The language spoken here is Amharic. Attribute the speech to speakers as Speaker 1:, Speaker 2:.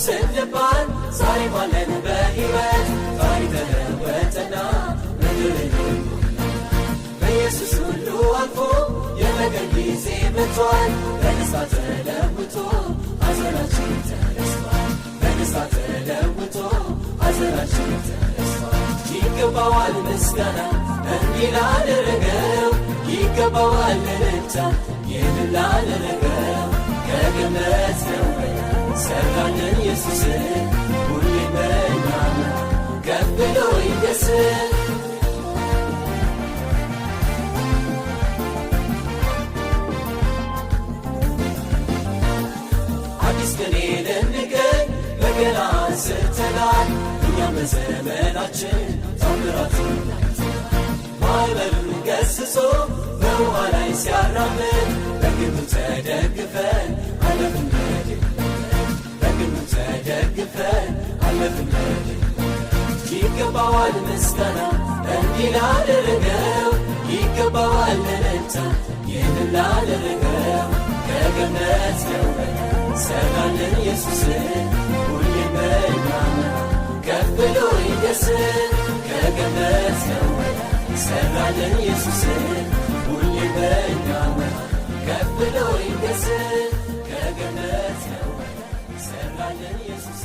Speaker 1: ስንባል ዛሬ ባለን በሕይወት ታሪክ ተለወጠና ምድርን በኢየሱስ ሁሉ አልፎ የነገር ጊዜ መጥቷል። በደስታ ተለውጦ ሐዘናችን ተረስቷል። በደስታ ተለውጦ ሐዘናችን ተረስቷል። ይገባዋል ምስጋና እንዲህ ላደረገው፣ ይገባዋል እልልታ ይህንን ላደረገው። ከገነት ነው ሰራልን ኢየሱስ ሁሌም በእኛ ከፍ ብሎ ይንገስ። አዲስ ቀን ልንገኝ በገና አንስተናል። እኛም በዘመናችን ታምራቱን ማዕበሉን ገስጾ በውሃ ላይ ሲያራምድ በግንዱ ተደግፈን አለፍን በድል፣ በግንዱ ተደግፈን አለፍን በድል። ይገባዋል ምስጋና እንዲህ ላደረገው፣ ይገባዋል እልልታ ይህንን ላደረገው። ከገነት ነው ሰራልን ኢየሱስ ሁሌም በእኛ ከፍ ብሎ ይንገስ። ከገነት ነው ሰራልን ኢየሱስ ሁሌም በእኛ ከፍ ብሎ ይንገስ። ከገነት ነው ሰራልን ኢየሱስ